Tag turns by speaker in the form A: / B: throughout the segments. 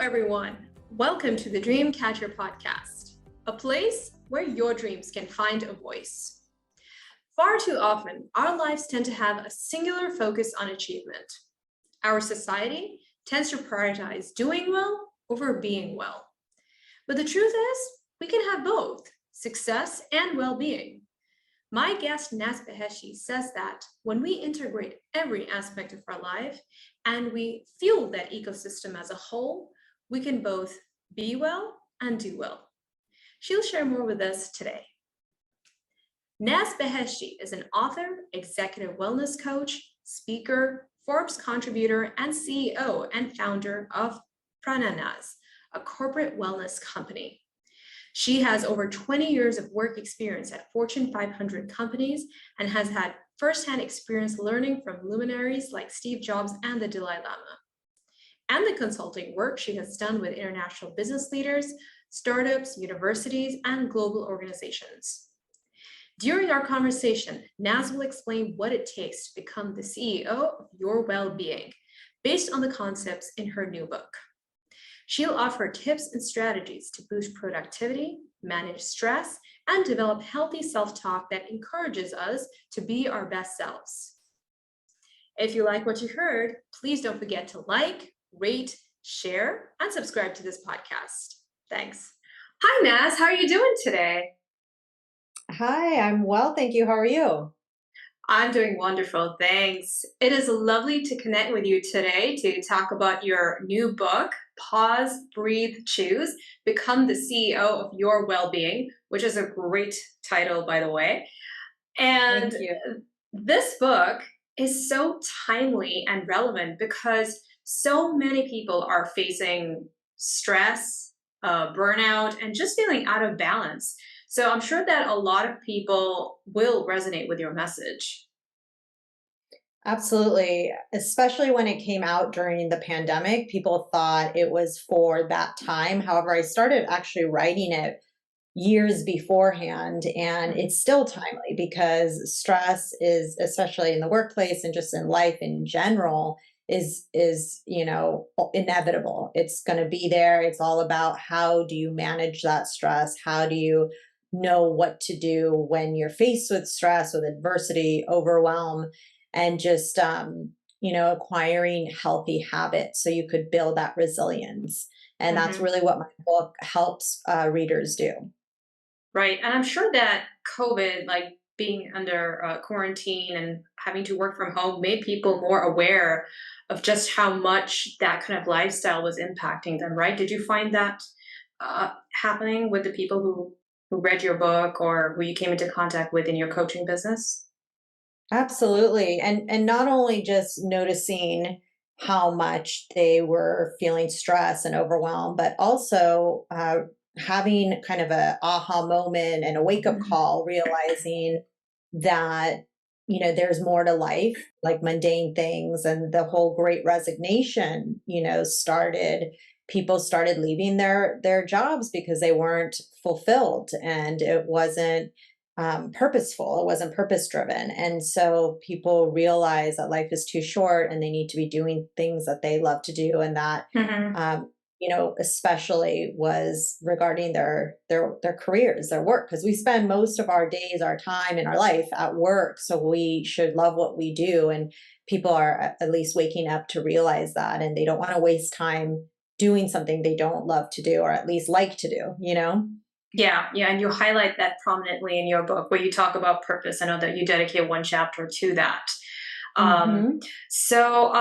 A: everyone. Welcome to the Dreamcatcher podcast, a place where your dreams can find a voice. Far too often, our lives tend to have a singular focus on achievement. Our society tends to prioritize doing well over being well. But the truth is, we can have both success and well-being. My guest, Naz Beheshti, says that when we integrate every aspect of our life and we fuel that ecosystem as a whole, we can both be well and do well. She'll share more with us today. Naz Beheshti is an author, executive wellness coach, speaker, Forbes contributor, and CEO and founder of Prananaz, a corporate wellness company. She has over 20 years of work experience at Fortune 500 companies and has had firsthand experience learning from luminaries like Steve Jobs and the Dalai Lama. And the consulting work she has done with international business leaders, startups, universities, and global organizations. During our conversation, Naz will explain what it takes to become the CEO of your well-being, based on the concepts in her new book. She'll offer tips and strategies to boost productivity, manage stress, and develop healthy self-talk that encourages us to be our best selves. If you like what you heard, please don't forget to like, rate, share, and subscribe to this podcast. Thanks. Hi, Naz. How are you doing today?
B: Hi, I'm well, thank you. How are you?
A: I'm doing wonderful, thanks. It is lovely to connect with you today to talk about your new book, Pause, Breathe, Choose, Become the CEO of Your Wellbeing, which is a great title, by the way. And
B: Thank you.
A: this book is so timely and relevant because so many people are facing stress, burnout, and just feeling out of balance. So I'm sure that a lot of people will resonate with your message.
B: Absolutely. Especially when it came out during the pandemic, people thought it was for that time. However, I started actually writing it years beforehand, and it's still timely because stress is, especially in the workplace and just in life in general, is inevitable. It's going to be there. It's all about how do you manage that stress? How do you know what to do when you're faced with stress, with adversity, overwhelm, and just acquiring healthy habits so you could build that resilience. And that's really what my book helps readers do.
A: Right. And I'm sure that COVID, like being under quarantine and having to work from home, made people more aware of just how much that kind of lifestyle was impacting them, right? Did you find that happening with the people who read your book or who you came into contact with in your coaching business?
B: Absolutely. And not only just noticing how much they were feeling stress and overwhelmed, but also having kind of a aha moment and a wake up call, realizing that, there's more to life, like mundane things, and the whole great resignation, started. People started leaving their jobs because they weren't fulfilled and it wasn't purposeful. It wasn't purpose driven. And so people realize that life is too short and they need to be doing things that they love to do. And that, especially was regarding their careers, their work, because we spend most of our days, our time in our life at work. So we should love what we do. And people are at least waking up to realize that, and they don't want to waste time doing something they don't love to do, or at least like to do,
A: Yeah, and you highlight that prominently in your book where you talk about purpose. I know that you dedicate one chapter to that. So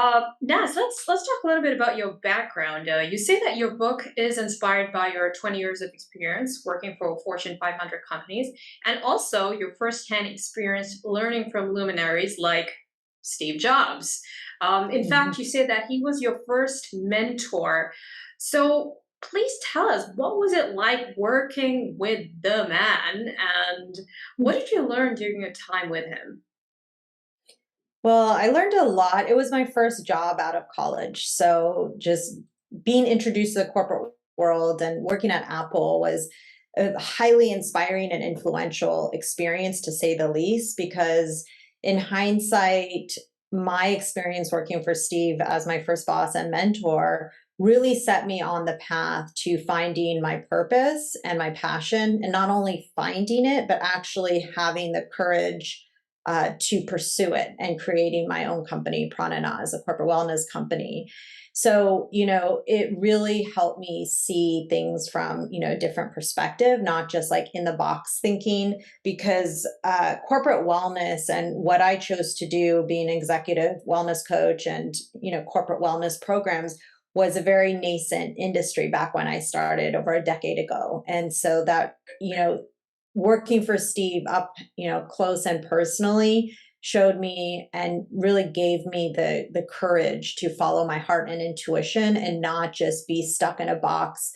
A: Naz, let's talk a little bit about your background. You say that your book is inspired by your 20 years of experience working for Fortune 500 companies, and also your firsthand experience learning from luminaries like Steve Jobs. In fact, you say that he was your first mentor. So please tell us, what was it like working with the man, and what did you learn during your time with him?
B: Well, I learned a lot. It was my first job out of college. So just being introduced to the corporate world and working at Apple was a highly inspiring and influential experience, to say the least, because in hindsight, my experience working for Steve as my first boss and mentor really set me on the path to finding my purpose and my passion, and not only finding it, but actually having the courage to pursue it and creating my own company, Prananaz, a corporate wellness company. So, it really helped me see things from, a different perspective, not just like in the box thinking, because corporate wellness and what I chose to do, being an executive wellness coach and, corporate wellness programs, was a very nascent industry back when I started over a decade ago. And so that, working for Steve up, close and personally showed me and really gave me the courage to follow my heart and intuition and not just be stuck in a box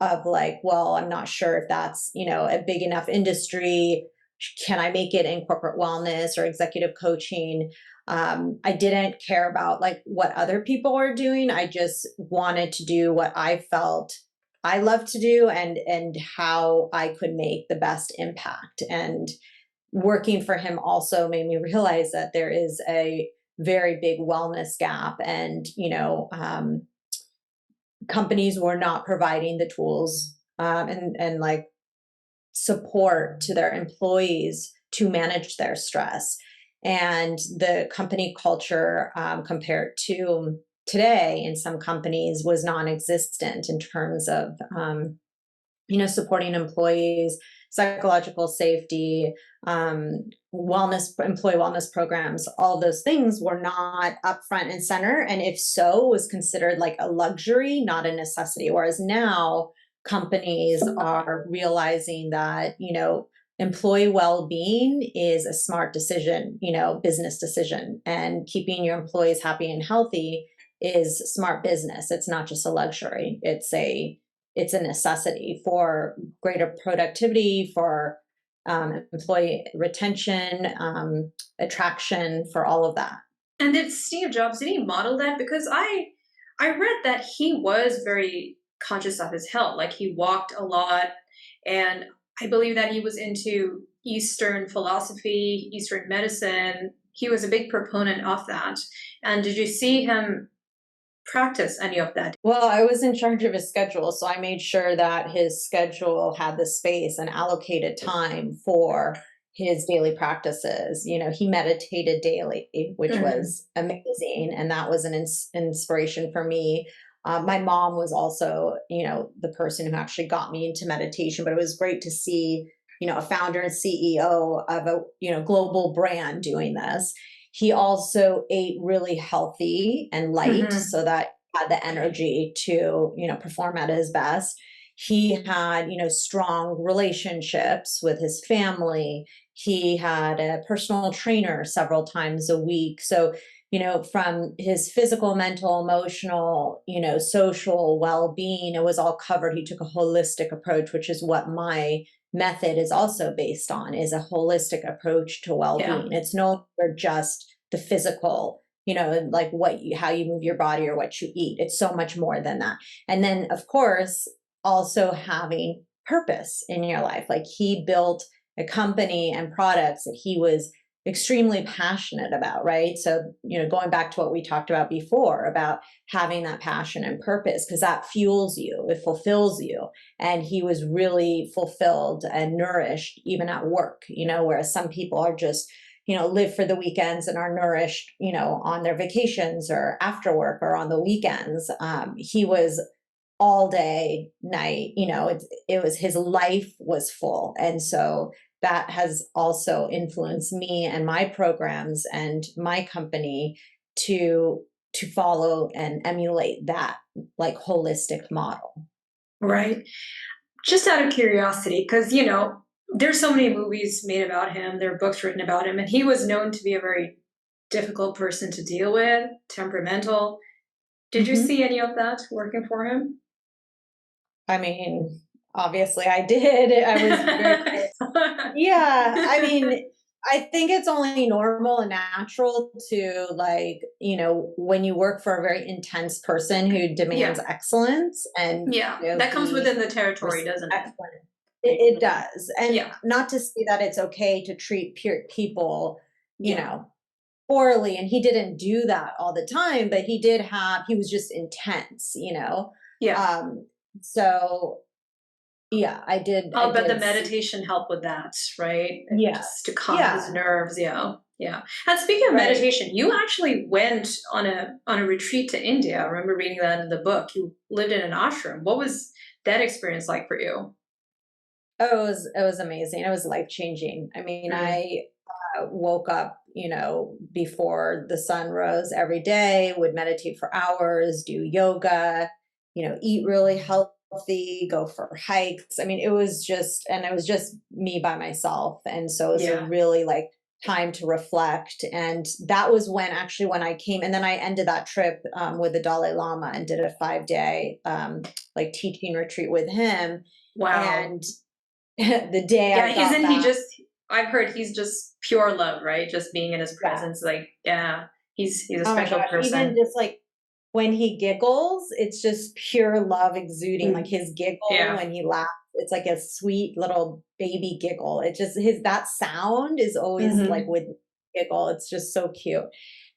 B: of like, well, I'm not sure if that's, a big enough industry. Can I make it in corporate wellness or executive coaching? I didn't care about like what other people were doing. I just wanted to do what I felt I love to do, and how I could make the best impact. And working for him also made me realize that there is a very big wellness gap, and companies were not providing the tools and like support to their employees to manage their stress. And the company culture, compared to today in some companies, was non-existent in terms of supporting employees, psychological safety, wellness, employee wellness programs. All those things were not up front and center, and if so, was considered like a luxury, not a necessity. Whereas now companies are realizing that employee well-being is a smart decision, business decision, and keeping your employees happy and healthy is smart business. It's not just a luxury. It's a necessity for greater productivity, for employee retention, attraction, for all of that.
A: And did Steve Jobs, did he model that? Because I read that he was very conscious of his health. Like he walked a lot, and I believe that he was into Eastern philosophy, Eastern medicine. He was a big proponent of that. And did you see him practice any of that?
B: Well, I was in charge of his schedule, so I made sure that his schedule had the space and allocated time for his daily practices. He meditated daily, which was amazing, and that was an inspiration for me. My mom was also, the person who actually got me into meditation, but it was great to see, a founder and CEO of a, global brand doing this. He also ate really healthy and light so that he had the energy to, perform at his best. He had, strong relationships with his family. He had a personal trainer several times a week. So, from his physical, mental, emotional, social well-being, it was all covered. He took a holistic approach, which is what my method is also based on, is a holistic approach to well-being. It's no longer just the physical, like how you move your body or what you eat. It's so much more than that. And then of course, also having purpose in your life. Like he built a company and products that he was extremely passionate about, right? So, going back to what we talked about before about having that passion and purpose, because that fuels you, it fulfills you. And he was really fulfilled and nourished even at work, whereas some people are just, live for the weekends and are nourished, on their vacations or after work or on the weekends. He was all day, night, it was, his life was full. And so that has also influenced me and my programs and my company to follow and emulate that like holistic model.
A: Right. Just out of curiosity, because, there's so many movies made about him, there are books written about him, and he was known to be a very difficult person to deal with, temperamental. Did you see any of that working for him?
B: I mean, obviously I did. I was very close. Yeah. I mean, I think it's only normal and natural to like, when you work for a very intense person who demands excellence and
A: that comes within the territory, doesn't it?
B: It does. And not to say that it's okay to treat people, poorly, and he didn't do that all the time, but he was just intense,
A: Yeah.
B: So yeah, I
A: I'll bet the
B: did see.
A: meditation helped with that, right? Just to
B: Yes.
A: calm his
B: Yeah.
A: nerves. Yeah. Yeah. And speaking of
B: Right.
A: meditation, you actually went on a retreat to India. I remember reading that in the book. You lived in an ashram. What was that experience like for you?
B: Oh, it was amazing. It was life changing. I mean,
A: Mm.
B: I woke up, before the sun rose every day, would meditate for hours, do yoga, eat really healthy, go for hikes. I mean, it was just me by myself. And so it was a
A: Yeah.
B: really like time to reflect. And that was when I came, and then I ended that trip with the Dalai Lama and did a 5-day like teaching retreat with him.
A: Wow.
B: And the day I
A: Yeah,
B: got
A: isn't he
B: back,
A: just I've heard he's just pure love, right? Just being in his
B: yeah.
A: presence, like, yeah, he's a
B: Oh my
A: special
B: gosh, even
A: person.
B: just like when he giggles, it's just pure love exuding. Like
A: Mm.
B: his giggle
A: Yeah.
B: when he laughs, it's like a sweet little baby giggle. It just his that sound is always like
A: Hmm.
B: with giggle. It's just so cute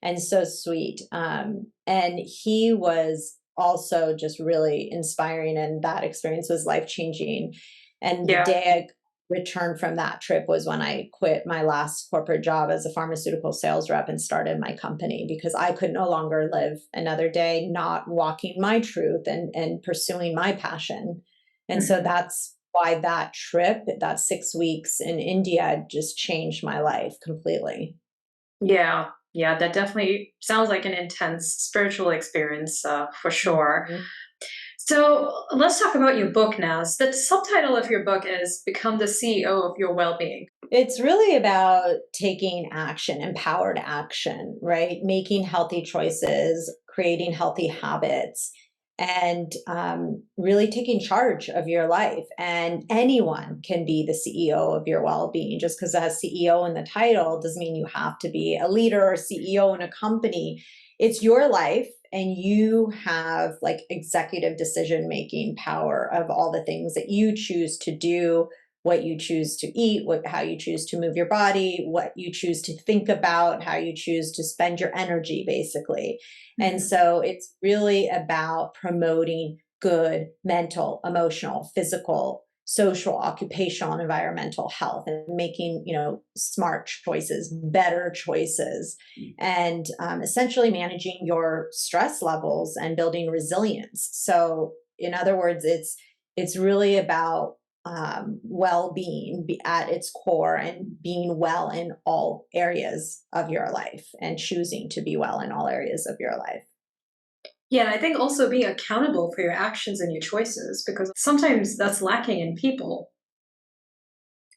B: and so sweet. And he was also just really inspiring, and that experience was life changing. And the
A: Yeah.
B: day I returned from that trip was when I quit my last corporate job as a pharmaceutical sales rep and started my company, because I could no longer live another day not walking my truth and pursuing my passion. And so
A: Mhm.
B: that's why that trip, that 6 weeks in India, just changed my life completely.
A: Yeah. Yeah, that definitely sounds like an intense spiritual experience, for sure.
B: Mhm.
A: So let's talk about your book now. So the subtitle of your book is Become the CEO of Your Wellbeing.
B: It's really about taking action, empowered action, right? Making healthy choices, creating healthy habits, and really taking charge of your life. And anyone can be the CEO of your well being. Just because it has CEO in the title doesn't mean you have to be a leader or CEO in a company. It's your life, and you have like executive decision making power of all the things that you choose to do, what you choose to eat, how you choose to move your body, what you choose to think about, how you choose to spend your energy, basically. And
A: Mhm.
B: so it's really about promoting good mental, emotional, physical, social, occupational, and environmental health, and making, smart choices, better choices, and essentially managing your stress levels and building resilience. So in other words, it's really about well-being at its core, and being well in all areas of your life, and choosing to be well in all areas of your life.
A: Yeah, and I think also being accountable for your actions and your choices, because sometimes that's lacking in people.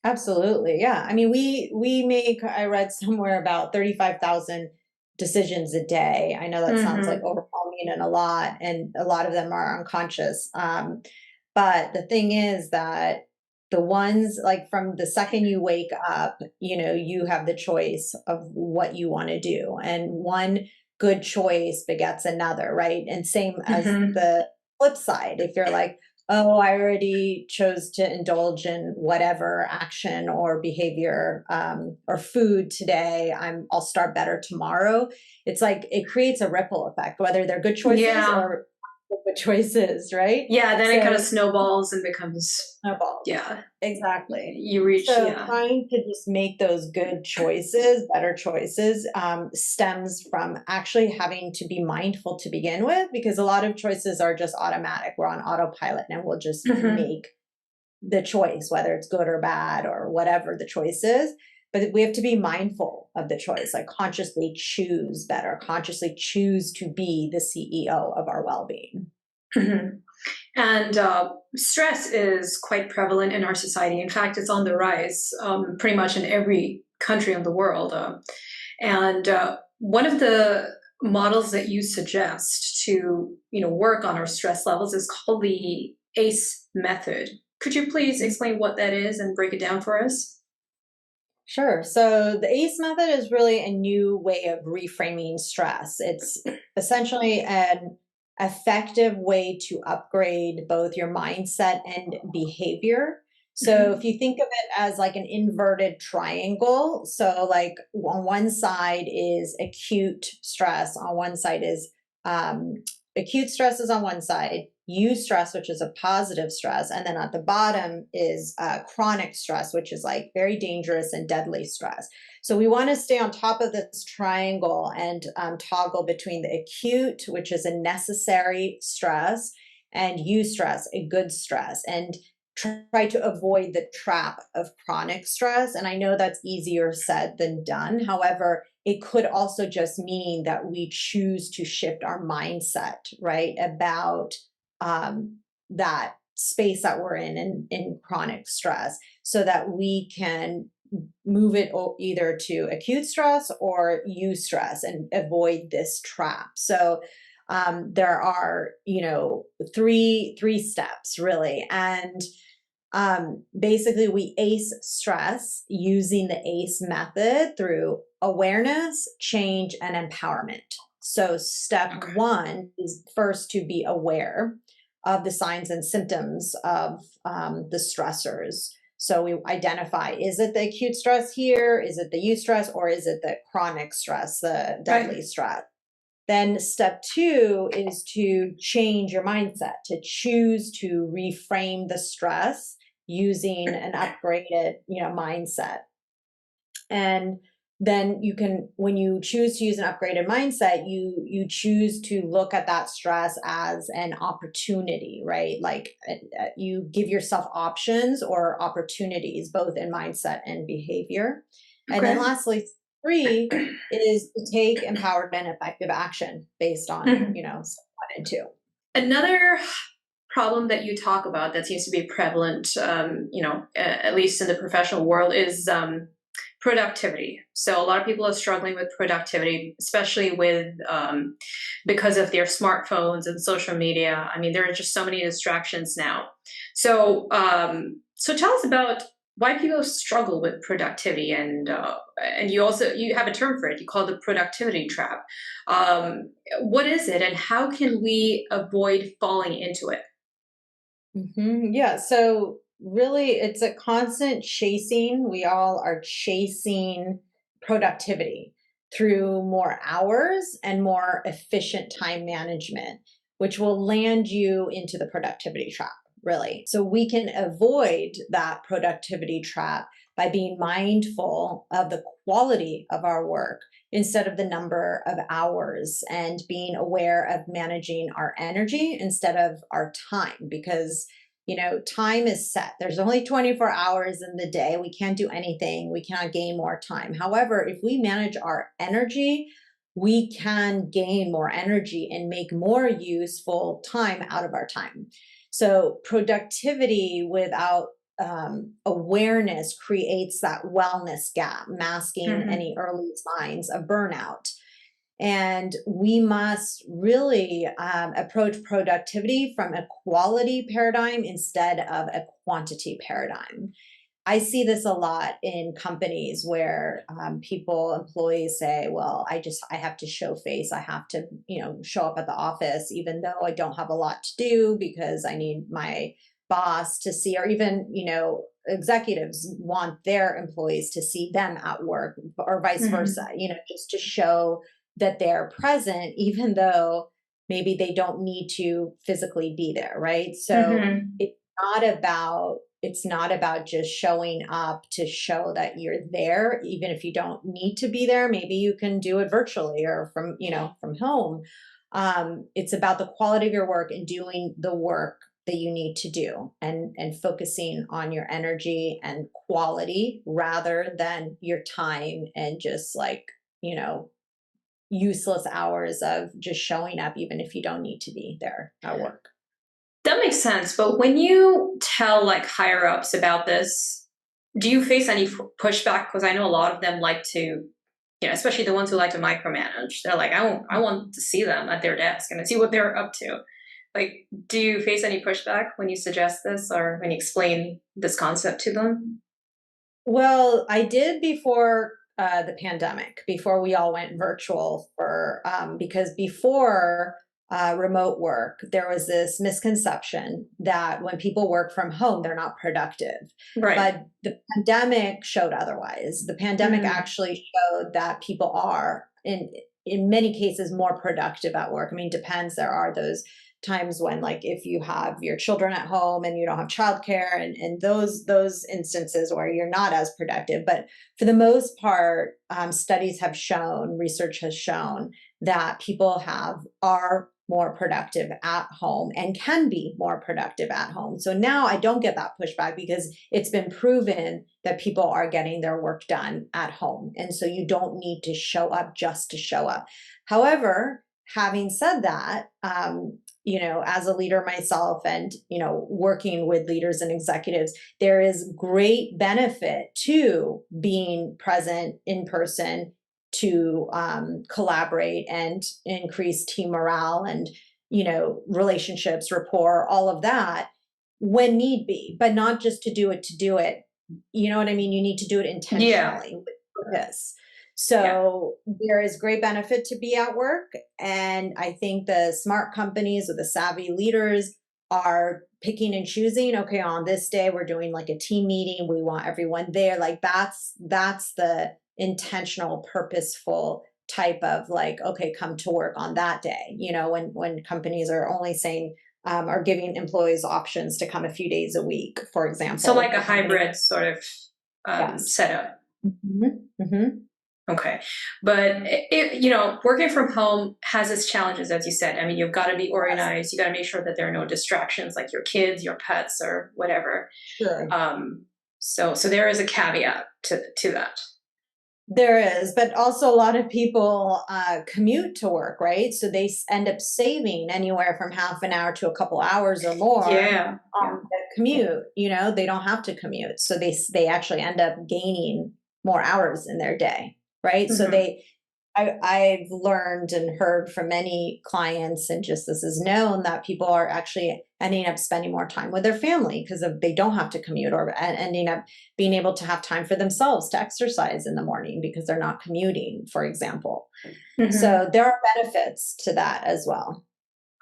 B: Absolutely. Yeah. I mean, we make, I read somewhere about 35,000 decisions a day. I know that sounds like
A: Hmm.
B: overwhelming and a lot of them are unconscious. But the thing is that the ones like from the second you wake up, you have the choice of what you want to do. And one good choice begets another, right? And same as
A: Hmm.
B: the flip side. If you're like, oh, I already chose to indulge in whatever action or behavior or food today, I'll start better tomorrow. It's like it creates a ripple effect, whether they're good choices
A: Yeah.
B: or good choices, right?
A: Yeah, then it kind
B: So
A: of snowballs and becomes,
B: snowballs.
A: yeah,
B: Exactly.
A: you reach,
B: So
A: yeah.
B: trying to just make those good choices, better choices, stems from actually having to be mindful to begin with, because a lot of choices are just automatic. We're on autopilot and we'll just
A: Hmm.
B: make the choice, whether it's good or bad or whatever the choice is. But we have to be mindful of the choice, like consciously choose better, consciously choose to be the CEO of our well being.
A: Hmm. And stress is quite prevalent in our society. In fact, it's on the rise pretty much in every country in the world. And one of the models that you suggest to work on our stress levels is called the ACE method. Could you please explain what that is and break it down for us?
B: Sure. So the ACE method is really a new way of reframing stress. It's essentially an effective way to upgrade both your mindset and behavior. So if you think of it as like an inverted triangle, so like on one side is acute stress, on one side is acute stress is on one side, eustress, which is a positive stress, and then at the bottom is chronic stress, which is like very dangerous and deadly stress. So we want to stay on top of this triangle and toggle between the acute, which is a necessary stress, and eustress, a good stress, and try to avoid the trap of chronic stress. And I know that's easier said than done. However, it could also just mean that we choose to shift our mindset, right, about that space that we're in chronic stress, so that we can move it either to acute stress or eustress and avoid this trap. So there are, three steps really. And basically we ace stress using the ACE method through awareness, change, and empowerment. So step one is first to be aware of the signs and symptoms of the stressors. So we identify, is it the acute stress here? Is it the eustress, or is it the chronic stress, the deadly stress? Then step two is to change your mindset, to choose to reframe the stress using an upgraded, mindset. And then you can, when you choose to use an upgraded mindset, you choose to look at that stress as an opportunity, right? Like you give yourself options or opportunities, both in mindset and behavior. And then lastly, three is to take empowered and effective action based on, step one and two.
A: Another problem that you talk about that seems to be prevalent, at least in the professional world, is productivity. So a lot of people are struggling with productivity, especially with because of their smartphones and social media. I mean, there are just so many distractions now. So tell us about why people struggle with productivity, and you have a term for it. You call it the productivity trap. What is it, and how can we avoid falling into it?
B: Yeah. So really, it's a constant chasing. We all are chasing productivity through more hours and more efficient time management, which will land you into the productivity trap, really. So we can avoid that productivity trap by being mindful of the quality of our work instead of the number of hours, and being aware of managing our energy instead of our time, because time is set. There's only 24 hours in the day. We can't do anything. We cannot gain more time. However, if we manage our energy, we can gain more energy and make more useful time out of our time. So productivity without awareness creates that wellness gap, masking any early signs of burnout. And we must really approach productivity from a quality paradigm instead of a quantity paradigm. I see this a lot in companies where employees say, well, I have to show face. I have to, show up at the office, even though I don't have a lot to do because I need my boss to see, or even, executives want their employees to see them at work, or vice versa, just to show that they're present, even though maybe they don't need to physically be there, right? So it's not about just showing up to show that you're there, even if you don't need to be there. Maybe you can do it virtually or from home. It's about the quality of your work and doing the work that you need to do, and focusing on your energy and quality rather than your time and just useless hours of just showing up, even if you don't need to be there at work.
A: That makes sense. But when you tell higher ups about this, do you face any pushback? Because I know a lot of them like to, especially the ones who like to micromanage. They're like, I want to see them at their desk and see what they're up to. Do you face any pushback when you suggest this or when you explain this concept to them?
B: Well, I did before the pandemic, before we all went virtual because before remote work, there was this misconception that when people work from home, they're not productive.
A: Right.
B: But the pandemic showed otherwise. The pandemic actually showed that people are, in many cases, more productive at work. I mean, depends. There are those times when, like, if you have your children at home and you don't have childcare, and those instances where you're not as productive. But for the most part, studies have shown, research has shown that people are more productive at home and can be more productive at home. So now I don't get that pushback because it's been proven that people are getting their work done at home. And so you don't need to show up just to show up. However, having said that, as a leader myself and, working with leaders and executives, there is great benefit to being present in person to collaborate and increase team morale and, relationships, rapport, all of that when need be, but not just to do it to do it. You know what I mean? You need to do it intentionally with purpose. So there is great benefit to be at work. And I think the smart companies or the savvy leaders are picking and choosing, okay, on this day, we're doing like a team meeting. We want everyone there. Like that's the intentional, purposeful type of like, okay, come to work on that day. When companies are only saying, are giving employees options to come a few days a week, for example.
A: So like a hybrid sort of setup. Okay. But, working from home has its challenges, as you said. I mean, you've got to be organized. You got to make sure that there are no distractions like your kids, your pets, or whatever.
B: Sure.
A: So there is a caveat to that.
B: There is, but also a lot of people commute to work, right? So they end up saving anywhere from half an hour to a couple hours or more on the commute. They don't have to commute. So they actually end up gaining more hours in their day, right? So I've learned and heard from many clients, and just this is known, that people are actually ending up spending more time with their family because they don't have to commute, or ending up being able to have time for themselves to exercise in the morning because they're not commuting, for example. So there are benefits to that as well.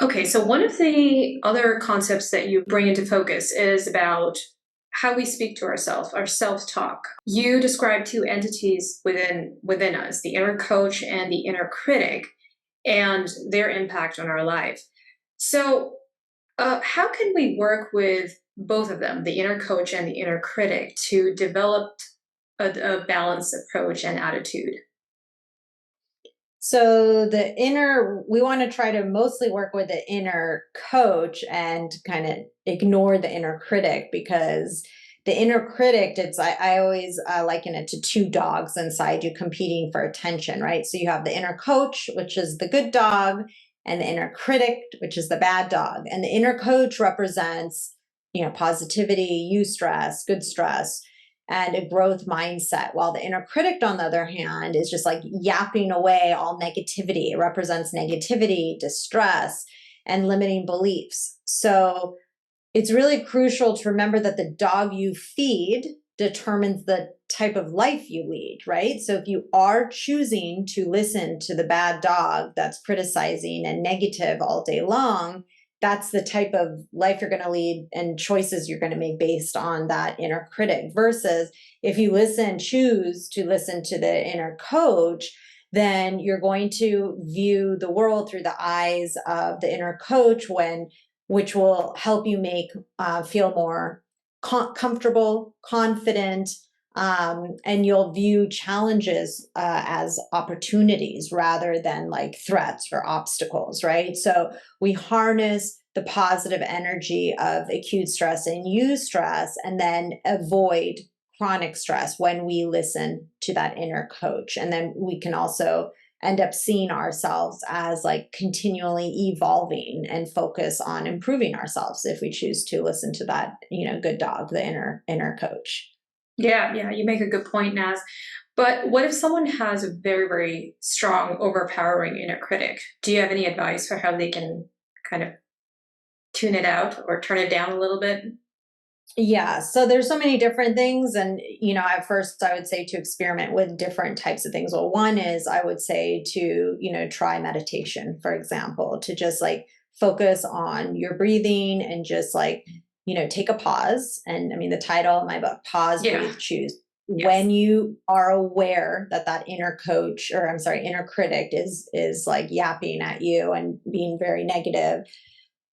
A: Okay, so one of the other concepts that you bring into focus is about how we speak to ourselves, our self-talk. You describe two entities within us, the inner coach and the inner critic, and their impact on our life. So how can we work with both of them, the inner coach and the inner critic, to develop a balanced approach and attitude?
B: So we want to try to mostly work with the inner coach and kind of ignore the inner critic, because the inner critic, I always liken it to two dogs inside you competing for attention, right? So you have the inner coach, which is the good dog, and the inner critic, which is the bad dog. And the inner coach represents, positivity, eustress, good stress, and a growth mindset. While the inner critic, on the other hand, is just like yapping away all negativity. It represents negativity, distress, and limiting beliefs. So it's really crucial to remember that the dog you feed determines the type of life you lead, right? So if you are choosing to listen to the bad dog that's criticizing and negative all day long, that's the type of life you're going to lead and choices you're going to make based on that inner critic. Versus if you choose to listen to the inner coach, then you're going to view the world through the eyes of the inner coach, which will help you feel more comfortable, confident, and you'll view challenges as opportunities rather than like threats or obstacles, right? So we harness the positive energy of acute stress and eustress, and then avoid chronic stress when we listen to that inner coach. And then we can also end up seeing ourselves as like continually evolving and focus on improving ourselves if we choose to listen to that, good dog, the inner coach.
A: Yeah, you make a good point, Naz. But what if someone has a very, very strong, overpowering inner critic? Do you have any advice for how they can kind of tune it out or turn it down a little bit?
B: Yeah. So there's so many different things. And, at first I would say to experiment with different types of things. Well, one is I would say to, try meditation, for example, to just like focus on your breathing and just like, take a pause. And I mean, the title of my book, Pause,
A: Yeah.
B: Breathe, Choose.
A: Yes.
B: When you are aware that inner coach, or I'm sorry, inner critic is like yapping at you and being very negative,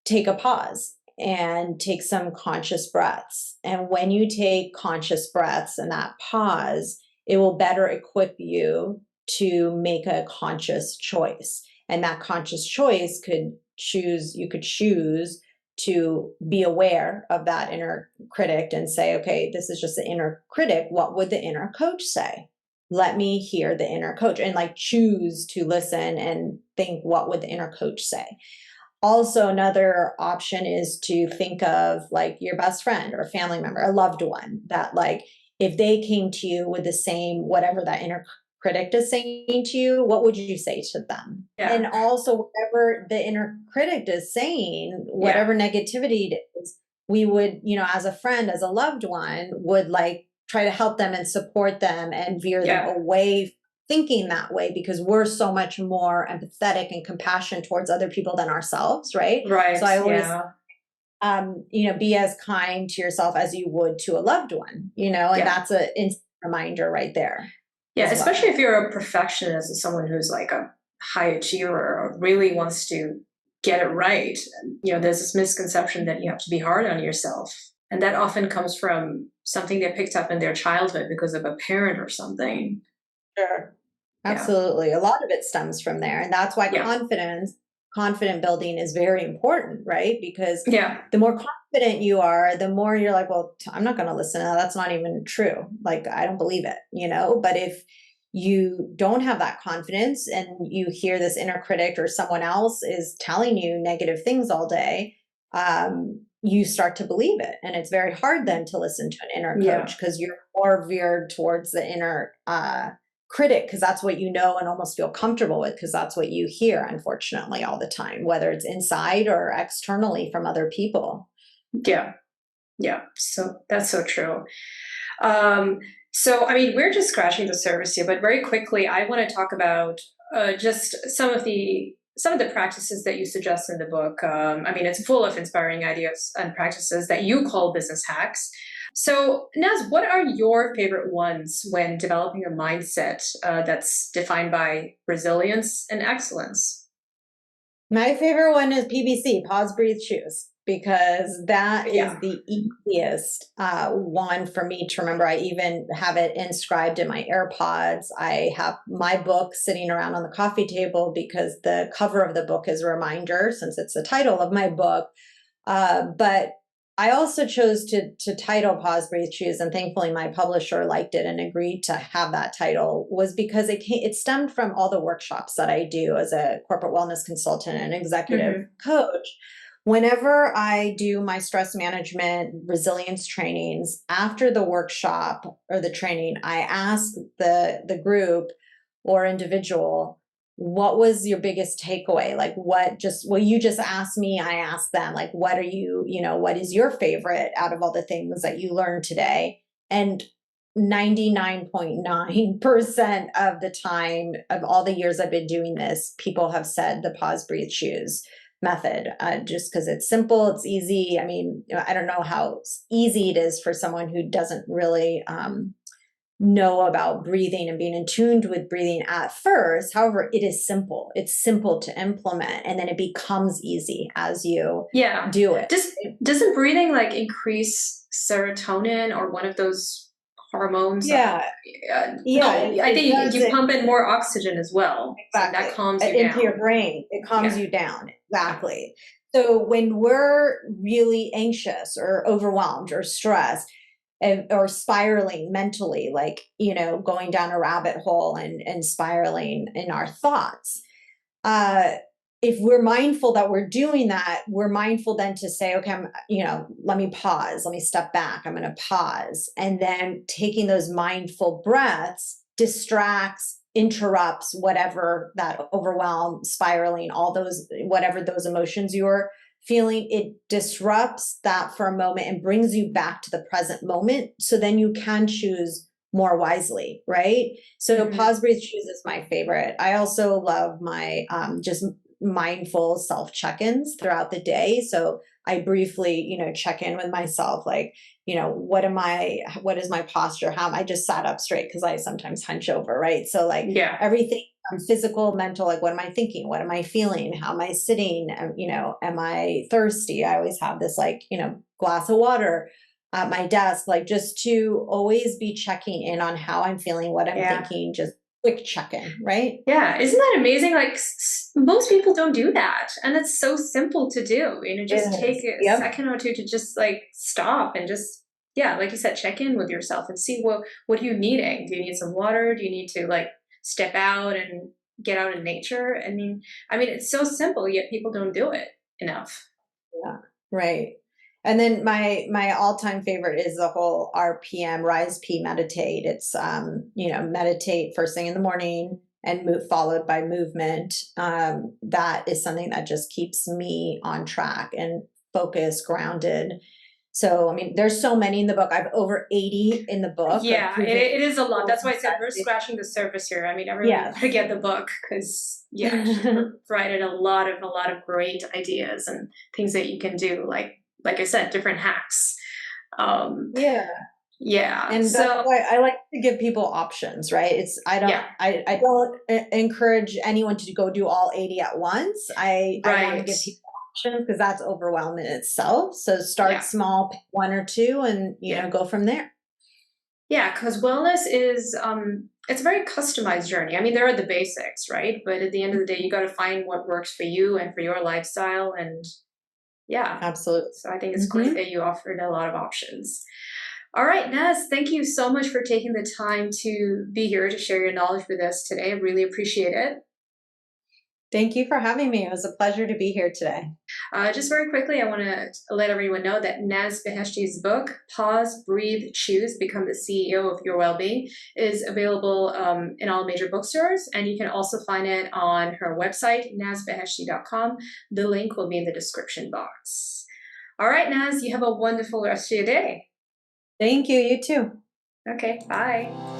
B: take a pause and take some conscious breaths. And when you take conscious breaths and that pause, it will better equip you to make a conscious choice. And that conscious choice you could choose to be aware of that inner critic and say, okay, this is just the inner critic. What would the inner coach say? Let me hear the inner coach, and like choose to listen and think, what would the inner coach say? Also, another option is to think of like your best friend or a family member, a loved one, that like if they came to you with the same, whatever that inner critic is saying to you, what would you say to them?
A: Yeah.
B: And also, whatever the inner critic is saying, whatever negativity it is, we would, as a friend, as a loved one, would like try to help them and support them and veer them away thinking that way, because we're so much more empathetic and compassionate towards other people than ourselves, right?
A: Right.
B: So I always, be as kind to yourself as you would to a loved one, and that's an instant reminder right there.
A: Yeah, especially if you're a perfectionist, someone who's like a high achiever or really wants to get it right. There's this misconception that you have to be hard on yourself. And that often comes from something they picked up in their childhood because of a parent or something.
B: Sure. Absolutely. A lot of it stems from there. And that's why confident building is very important, right? Because the more confident you are, the more you're like, well, I'm not going to listen to that. That's not even true. Like, I don't believe it, But if you don't have that confidence and you hear this inner critic or someone else is telling you negative things all day, you start to believe it. And it's very hard then to listen to an inner coach, because you're more veered towards the inner critic, because that's what you know and almost feel comfortable with, because that's what you hear, unfortunately, all the time, whether it's inside or externally from other people.
A: Yeah. So that's so true. So, I mean, we're just scratching the surface here, but very quickly, I want to talk about just some of the practices that you suggest in the book. I mean, it's full of inspiring ideas and practices that you call business hacks. So, Naz, what are your favorite ones when developing a mindset that's defined by resilience and excellence?
B: My favorite one is PBC, pause, breathe, choose, because that is the easiest one for me to remember. I even have it inscribed in my AirPods. I have my book sitting around on the coffee table because the cover of the book is a reminder, since it's the title of my book. But I also chose to title Pause, Breathe, Choose, and thankfully my publisher liked it and agreed to have that title, was because it stemmed from all the workshops that I do as a corporate wellness consultant and executive coach. Whenever I do my stress management resilience trainings, after the workshop or the training, I ask the group or individual, what was your biggest takeaway? Like you just asked me, I asked them, like, what is your favorite out of all the things that you learned today? And 99.9% of the time, of all the years I've been doing this, people have said the pause, breathe, choose method, just because it's simple, it's easy. I mean, I don't know how easy it is for someone who doesn't really know about breathing and being in tuned with breathing at first. However, it is simple. It's simple to implement, and then it becomes easy as you do it.
A: Doesn't breathing like increase serotonin or one of those hormones?
B: Yeah.
A: I think you pump in more oxygen as well.
B: Exactly.
A: So that calms you
B: into
A: down.
B: your brain. It calms you down. Exactly. So when we're really anxious or overwhelmed or stressed, or spiraling mentally, like, going down a rabbit hole and spiraling in our thoughts. If we're mindful that we're doing that, we're mindful then to say, okay, let me pause, let me step back, I'm going to pause. And then taking those mindful breaths distracts interrupts whatever that overwhelm, spiraling, all those, whatever those emotions you're feeling, it disrupts that for a moment and brings you back to the present moment. So then you can choose more wisely, right? So pause, breathe, choose is my favorite. I also love my just mindful self check-ins throughout the day. So I briefly, check in with myself, like, what is my posture? How am I just sat up straight? Because I sometimes hunch over, right? So like everything from physical, mental, like what am I thinking? What am I feeling? How am I sitting? Am I thirsty? I always have this like, glass of water at my desk, like just to always be checking in on how I'm feeling, what I'm thinking, just quick check-in, right?
A: Yeah, isn't that amazing? Like most people don't do that, and it's so simple to do. Just take a second or two to just like stop and just like you said, check in with yourself and see what are you needing. Do you need some water? Do you need to like step out and get out in nature? I mean, it's so simple, yet people don't do it enough.
B: Yeah, right. And then my all-time favorite is the whole RPM, rise, P, meditate. It's meditate first thing in the morning and move followed by movement. That is something that just keeps me on track and focused, grounded. So, there's so many in the book. I've over 80 in the book.
A: Yeah, it is a lot. That's why I said we're scratching the surface here. Everyone gotta get the book because she provided a lot of great ideas and things that you can do. Like I said, different hacks. Yeah.
B: And
A: so
B: that's why I like to give people options, right? I don't encourage anyone to go do all 80 at once. I want to give people options because that's overwhelm in itself. So start small, pick one or two, and go from there.
A: Yeah, because wellness is it's a very customized journey. There are the basics, right? But at the end of the day, you got to find what works for you and for your lifestyle. And
B: absolutely.
A: So I think it's great that you offered a lot of options. All right, Naz, thank you so much for taking the time to be here to share your knowledge with us today. I really appreciate it.
B: Thank you for having me. It was a pleasure to be here today.
A: Just very quickly, I want to let everyone know that Naz Beheshti's book, Pause, Breathe, Choose, Become the CEO of Your Wellbeing, is available in all major bookstores. And you can also find it on her website, nazbeheshti.com. The link will be in the description box. All right, Naz, you have a wonderful rest of your day.
B: Thank you. You too.
A: Okay, bye.